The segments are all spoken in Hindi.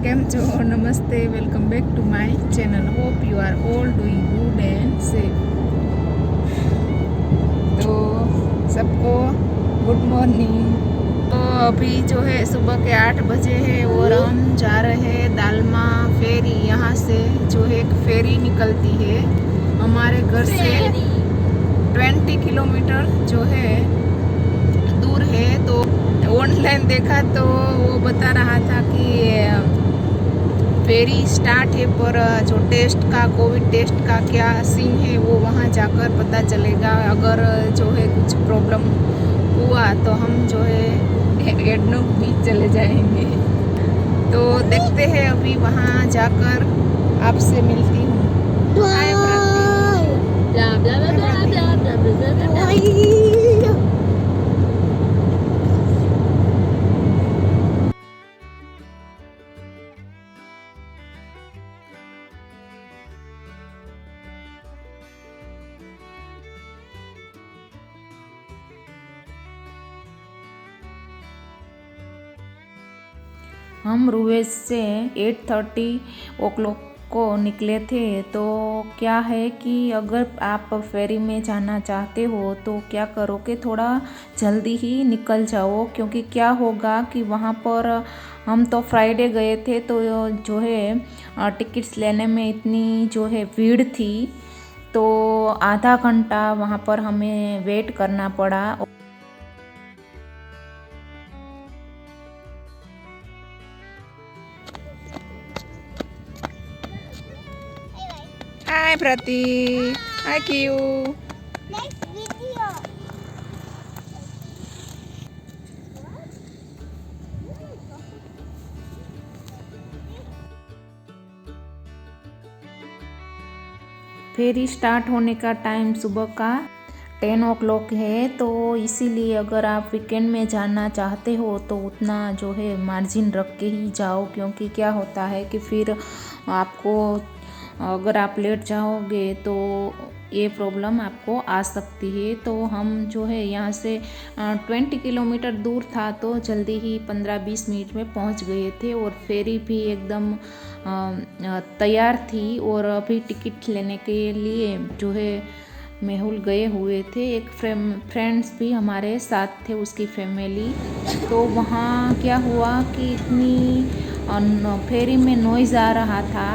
કેમ છો? નમસ્તે, welcome back to my channel. Hope you are all doing good and safe. तो सबको गुड मॉर्निंग। तो अभी जो है सुबह के 8 बजे है और हम जा रहे हैं दालमा फेरी। यहाँ से जो है एक फेरी निकलती है हमारे घर से 20 किलोमीटर जो है दूर है। तो ऑनलाइन देखा तो वो बता रहा था कि फेरी स्टार्ट है, पर जो टेस्ट का कोविड टेस्ट का क्या सीन है वो वहाँ जाकर पता चलेगा। अगर जो है कुछ प्रॉब्लम हुआ तो हम जो है एडनोक बीच चले जाएंगे। तो देखते हैं, अभी वहाँ जाकर आपसे मिलती हूँ। हाय हम रुवेज से 8:30 को निकले थे। तो क्या है कि अगर आप फेरी में जाना चाहते हो तो क्या करो कि थोड़ा जल्दी ही निकल जाओ, क्योंकि क्या होगा कि वहाँ पर हम तो फ्राइडे गए थे तो जो है टिकट्स लेने में इतनी जो है भीड़ थी, तो आधा घंटा वहाँ पर हमें वेट करना पड़ा। हाय प्रतीक, हाय क्यू। फेरी स्टार्ट होने का टाइम सुबह का 10 है। तो इसीलिए अगर आप वीकेंड में जाना चाहते हो तो उतना जो है मार्जिन रख के ही जाओ, क्योंकि क्या होता है कि फिर आपको अगर आप लेट जाओगे तो ये प्रॉब्लम आपको आ सकती है। तो हम जो है यहाँ से 20 किलोमीटर दूर था तो जल्दी ही 15-20 मिनट में पहुँच गए थे, और फेरी भी एकदम तैयार थी। और अभी टिकट लेने के लिए जो है मेहुल गए हुए थे, एक फ्रेंड्स भी हमारे साथ थे, उसकी फैमिली। तो वहाँ क्या हुआ कि इतनी फेरी में नॉइज़ आ रहा था,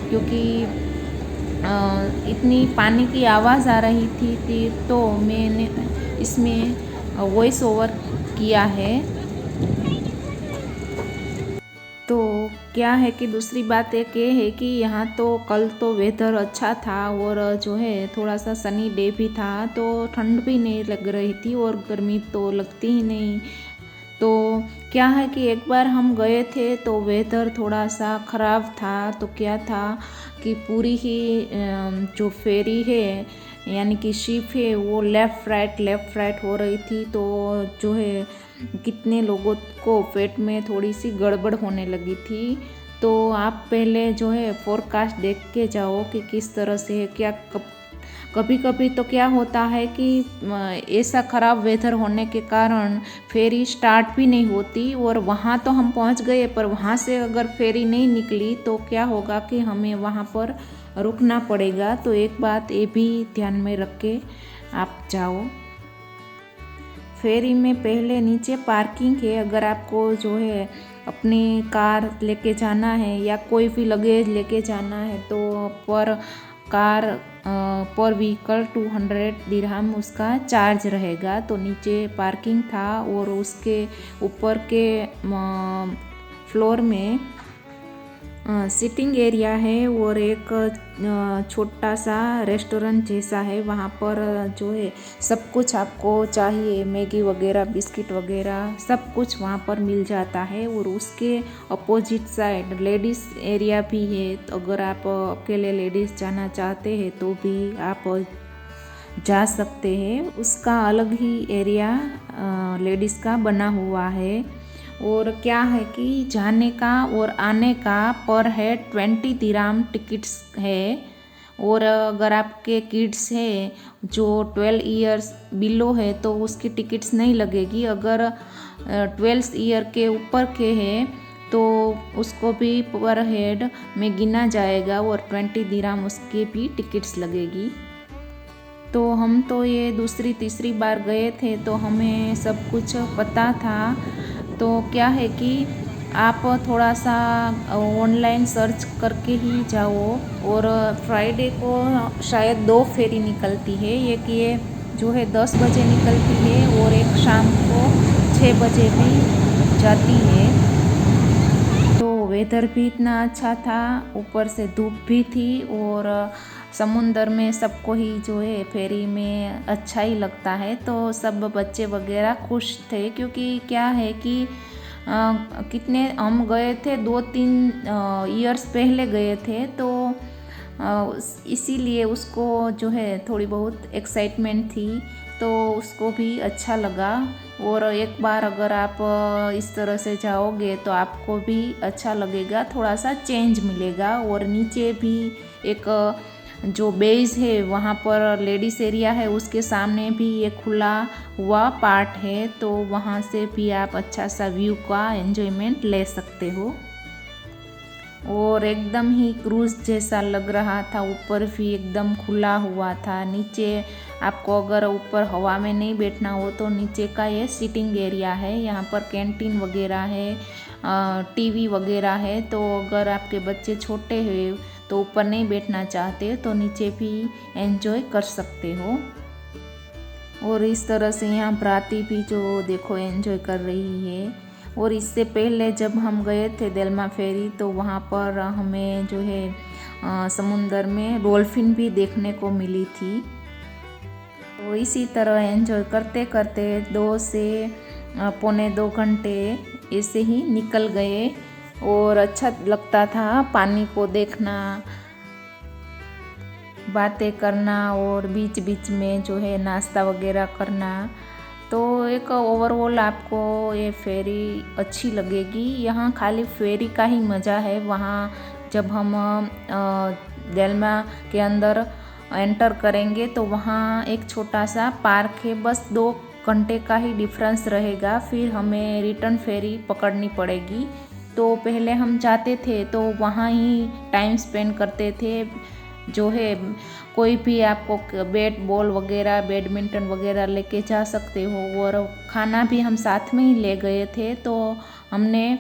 क्योंकि इतनी पानी की आवाज़ आ रही थी। तो मैंने इसमें वॉइस ओवर किया है। तो क्या है कि दूसरी बात एक ये है कि यहाँ तो कल तो वेदर अच्छा था और जो है थोड़ा सा सनी डे भी था, तो ठंड भी नहीं लग रही थी और गर्मी तो लगती ही नहीं। तो क्या है कि एक बार हम गए थे तो वेदर थोड़ा सा ख़राब था। तो क्या था कि पूरी ही जो फेरी है यानी कि शिप है वो लेफ़्ट राइट हो रही थी। तो जो है कितने लोगों को पेट में थोड़ी सी गड़बड़ होने लगी थी। तो आप पहले जो है फोरकास्ट देख के जाओ कि किस तरह से है। क्या कभी कभी तो क्या होता है कि ऐसा ख़राब वेदर होने के कारण फेरी स्टार्ट भी नहीं होती, और वहाँ तो हम पहुँच गए पर वहाँ से अगर फेरी नहीं निकली तो क्या होगा कि हमें वहाँ पर रुकना पड़ेगा। तो एक बात ये भी ध्यान में रख के आप जाओ। फेरी में पहले नीचे पार्किंग है। अगर आपको जो है अपनी कार लेके जाना है या कोई भी लगेज लेके जाना है तो पर व्हीकल 200 दिरहम उसका चार्ज रहेगा। तो नीचे पार्किंग था और उसके ऊपर के फ्लोर में सिटिंग एरिया है और एक छोटा सा रेस्टोरेंट जैसा है। वहाँ पर जो है सब कुछ आपको चाहिए, मैगी वगैरह, बिस्किट वगैरह सब कुछ वहाँ पर मिल जाता है। और उसके अपोजिट साइड लेडीज़ एरिया भी है। तो अगर आप अकेले लेडीज़ जाना चाहते हैं तो भी आप जा सकते हैं। उसका अलग ही एरिया लेडीज़ का बना हुआ है। और क्या है कि जाने का और आने का पर हेड 20 दिरहम टिकट्स है। और अगर आपके किड्स है जो 12 ईयर्स बिलो है तो उसकी टिकट्स नहीं लगेगी। अगर 12 ईयर के ऊपर के हैं तो उसको भी पर हेड में गिना जाएगा और 20 दिरहम उसकी भी टिकट्स लगेगी। तो हम तो ये दूसरी तीसरी बार गए थे तो हमें सब कुछ पता था। तो क्या है कि आप थोड़ा सा ऑनलाइन सर्च करके ही जाओ। और फ्राइडे को शायद 2 फेरी निकलती है, एक ये जो है 10 बजे निकलती है और एक शाम को 6 बजे भी जाती है। तो वेदर भी इतना अच्छा था, ऊपर से धूप भी थी और समुंदर में सबको ही जो है फेरी में अच्छा ही लगता है। तो सब बच्चे वगैरह खुश थे, क्योंकि क्या है कि कितने हम गए थे 2-3 ईयर्स पहले गए थे। तो इसीलिए उसको जो है थोड़ी बहुत एक्साइटमेंट थी, तो उसको भी अच्छा लगा। और एक बार अगर आप इस तरह से जाओगे तो आपको भी अच्छा लगेगा, थोड़ा सा चेंज मिलेगा। और नीचे भी एक जो बेस है वहाँ पर लेडीज़ एरिया है, उसके सामने भी एक खुला हुआ पार्ट है, तो वहाँ से भी आप अच्छा सा व्यू का एंजॉयमेंट ले सकते हो। और एकदम ही क्रूज़ जैसा लग रहा था, ऊपर भी एकदम खुला हुआ था। नीचे आपको अगर ऊपर हवा में नहीं बैठना हो तो नीचे का ये सिटिंग एरिया है, यहाँ पर कैंटीन वगैरह है, टीवी वगैरह है। तो अगर आपके बच्चे छोटे हैं तो ऊपर नहीं बैठना चाहते तो नीचे भी एंजॉय कर सकते हो। और इस तरह से यहाँ बराती भी जो देखो एंजॉय कर रही है। और इससे पहले जब हम गए थे देलमा फेरी तो वहाँ पर हमें जो है समुंदर में डॉल्फिन भी देखने को मिली थी। तो इसी तरह एंजॉय करते करते 2 से पौने 2 घंटे ऐसे ही निकल गए। और अच्छा लगता था पानी को देखना, बातें करना और बीच बीच में जो है नाश्ता वगैरह करना। तो एक ओवरऑल आपको ये फेरी अच्छी लगेगी। यहाँ खाली फेरी का ही मज़ा है। वहाँ जब हम देलमा के अंदर एंटर करेंगे तो वहाँ एक छोटा सा पार्क है, बस 2 घंटे का ही डिफरेंस रहेगा, फिर हमें रिटर्न फेरी पकड़नी पड़ेगी। तो पहले हम जाते थे तो वहाँ ही टाइम स्पेंड करते थे। जो है कोई भी आपको बैट बॉल वगैरह बैडमिंटन वगैरह लेके जा सकते हो। और खाना भी हम साथ में ही ले गए थे, तो हमने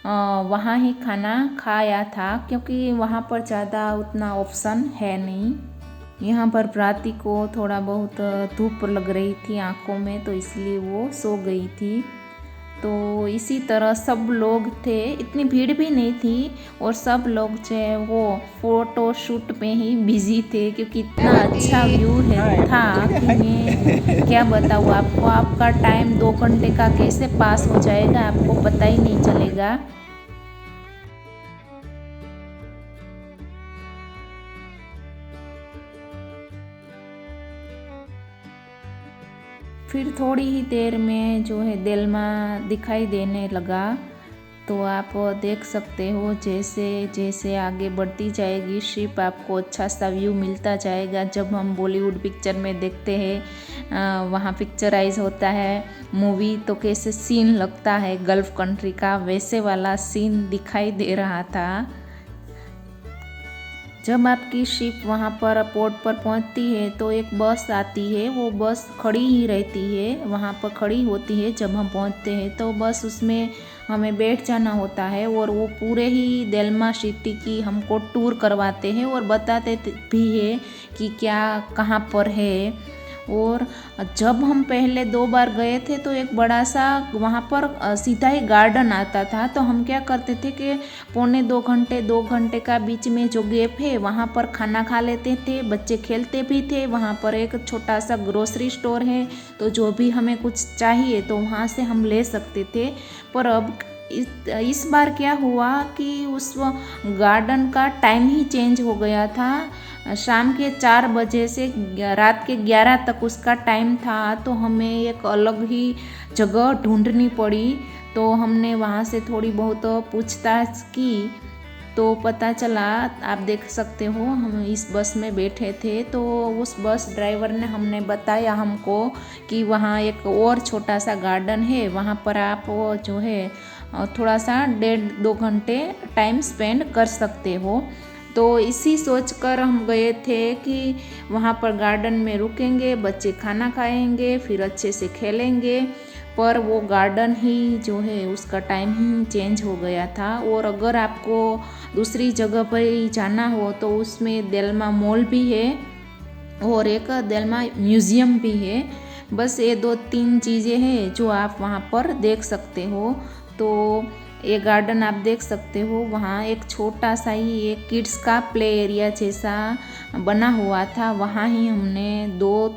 वहाँ ही खाना खाया था, क्योंकि वहाँ पर ज़्यादा उतना ऑप्शन है नहीं। यहाँ पर प्राती को थोड़ा बहुत धूप लग रही थी आँखों में, तो इसलिए वो सो गई थी। तो इसी तरह सब लोग थे, इतनी भीड़ भी नहीं थी और सब लोग जो है वो फ़ोटो शूट में ही बिज़ी थे, क्योंकि इतना अच्छा व्यू है था कि मैं क्या बताऊँ आपको। आपका टाइम 2 घंटे का कैसे पास हो जाएगा आपको पता ही नहीं चलेगा। फिर थोड़ी ही देर में जो है देलमा दिखाई देने लगा। तो आप देख सकते हो जैसे जैसे आगे बढ़ती जाएगी शिप, आपको अच्छा सा व्यू मिलता जाएगा। जब हम बॉलीवुड पिक्चर में देखते हैं वहाँ पिक्चराइज होता है मूवी, तो कैसे सीन लगता है गल्फ़ कंट्री का, वैसे वाला सीन दिखाई दे रहा था। जब आपकी शिप वहाँ पर पोर्ट पर पहुँचती है तो एक बस आती है, वो बस खड़ी ही रहती है, वहाँ पर खड़ी होती है। जब हम पहुँचते हैं तो बस उसमें हमें बैठ जाना होता है और वो पूरे ही देलमा सिटी की हमको टूर करवाते हैं और बताते भी है कि क्या कहाँ पर है। और जब हम पहले 2 बार गए थे तो एक बड़ा सा वहाँ पर सीधा ही गार्डन आता था, तो हम क्या करते थे कि पौने 2 घंटे का बीच में जो गैप है वहाँ पर खाना खा लेते थे, बच्चे खेलते भी थे। वहाँ पर एक छोटा सा ग्रोसरी स्टोर है, तो जो भी हमें कुछ चाहिए तो वहाँ से हम ले सकते थे। पर अब इस बार क्या हुआ कि उस गार्डन का टाइम ही चेंज हो गया था। शाम के 4 बजे से रात के 11 तक उसका टाइम था, तो हमें एक अलग ही जगह ढूंढनी पड़ी। तो हमने वहाँ से थोड़ी बहुत पूछताछ की, तो पता चला, आप देख सकते हो हम इस बस में बैठे थे, तो उस बस ड्राइवर ने हमने बताया हमको कि वहाँ एक और छोटा सा गार्डन है, वहाँ पर आप जो है थोड़ा सा 1.5-2 घंटे टाइम स्पेंड कर सकते हो। तो इसी सोचकर हम गए थे कि वहाँ पर गार्डन में रुकेंगे, बच्चे खाना खाएंगे, फिर अच्छे से खेलेंगे। पर वो गार्डन ही जो है उसका टाइम ही चेंज हो गया था। और अगर आपको दूसरी जगह पर ही जाना हो तो उसमें देलमा मॉल भी है और एक देलमा म्यूज़ियम भी है। बस ये 2-3 चीज़ें हैं जो आप वहाँ पर देख सकते हो। तो ये गार्डन आप देख सकते हो, वहाँ एक छोटा सा ही एक किड्स का प्ले एरिया जैसा बना हुआ था। वहाँ ही हमने 2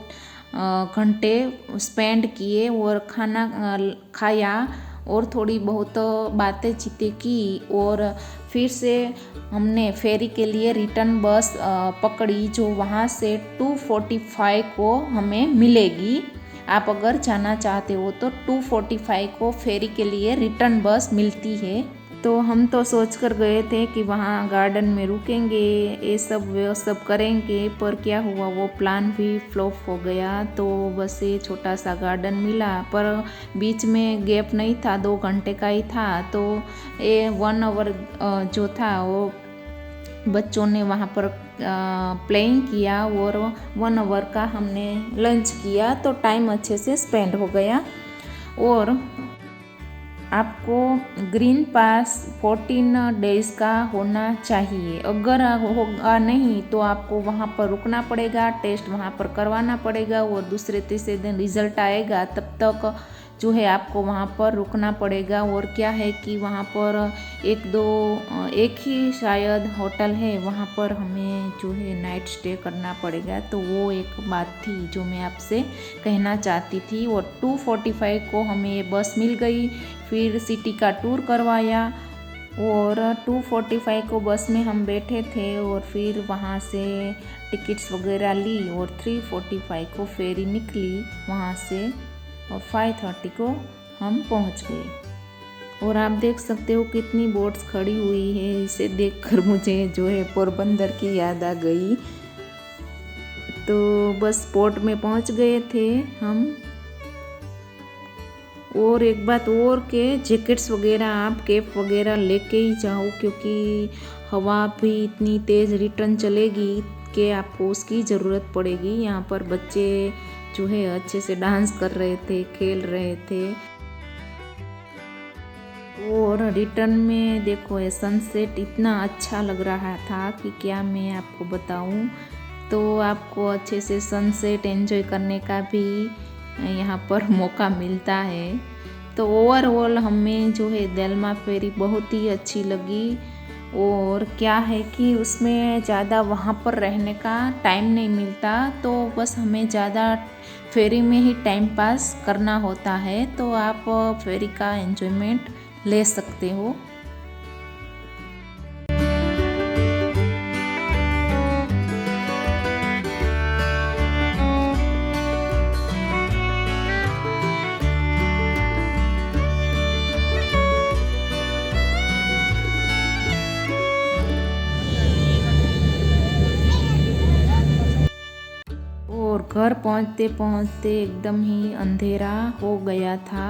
घंटे स्पेंड किए और खाना खाया और थोड़ी बहुत बातें चीतें की। और फिर से हमने फेरी के लिए रिटर्न बस पकड़ी जो वहाँ से 2:45 को हमें मिलेगी। आप अगर जाना चाहते हो तो 2:45 को फेरी के लिए रिटर्न बस मिलती है। तो हम तो सोच कर गए थे कि वहाँ गार्डन में रुकेंगे, ये सब करेंगे, पर क्या हुआ वो प्लान भी फ्लॉप हो गया। तो बस ये छोटा सा गार्डन मिला, पर बीच में गैप नहीं था, 2 घंटे का ही था। तो ये 1 आवर जो था वो बच्चों ने वहाँ पर प्लेइंग किया और 1 आवर का हमने लंच किया। तो टाइम अच्छे से स्पेंड हो गया। और आपको ग्रीन पास 14 डेज़ का होना चाहिए। अगर होगा नहीं तो आपको वहाँ पर रुकना पड़ेगा, टेस्ट वहाँ पर करवाना पड़ेगा और दूसरे तीसरे दिन रिज़ल्ट आएगा, तब तक जो है आपको वहाँ पर रुकना पड़ेगा। और क्या है कि वहाँ पर एक ही शायद होटल है, वहाँ पर हमें जो है नाइट स्टे करना पड़ेगा। तो वो एक बात थी जो मैं आपसे कहना चाहती थी। और 2:45 को हमें ये बस मिल गई, फिर सिटी का टूर करवाया और 2:45 को बस में हम बैठे थे और फिर वहाँ से टिकट्स वगैरह ली और 3:45 को फेरी निकली वहाँ से और 5:30 को हम पहुँच गए। और आप देख सकते हो कितनी बोट्स खड़ी हुई है। इसे देखकर मुझे जो है पोरबंदर की याद आ गई। तो बस पोर्ट में पहुँच गए थे हम। और एक बात और के जैकेट्स वगैरह आप कैप वगैरह लेके ही जाओ, क्योंकि हवा भी इतनी तेज़ रिटर्न चलेगी कि आपको उसकी ज़रूरत पड़ेगी। यहाँ पर बच्चे जो है अच्छे से डांस कर रहे थे, खेल रहे थे। और रिटर्न में देखो ये सनसेट इतना अच्छा लग रहा था कि क्या मैं आपको बताऊं। तो आपको अच्छे से सनसेट एंजॉय करने का भी यहाँ पर मौका मिलता है। तो ओवरऑल हमें जो है देलमा फेरी बहुत ही अच्छी लगी। और क्या है कि उसमें ज़्यादा वहाँ पर रहने का टाइम नहीं मिलता, तो बस हमें ज़्यादा फेरी में ही टाइम पास करना होता है। तो आप फेरी का एंजॉयमेंट ले सकते हो। और घर पहुँचते पहुँचते एकदम ही अंधेरा हो गया था।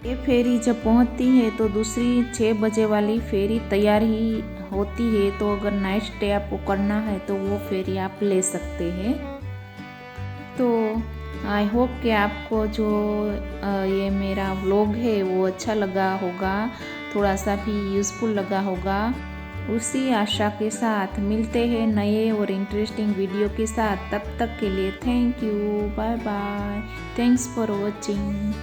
ये फेरी जब पहुंचती है तो दूसरी 6 बजे वाली फेरी तैयार ही होती है। तो अगर नाइट स्टे आपको करना है तो वो फेरी आप ले सकते हैं। तो आई होप कि आपको जो ये मेरा व्लॉग है वो अच्छा लगा होगा, थोड़ा सा भी यूज़फुल लगा होगा। उसी आशा के साथ मिलते हैं नए और इंटरेस्टिंग वीडियो के साथ। तब तक के लिए thank you, bye bye, thanks for watching.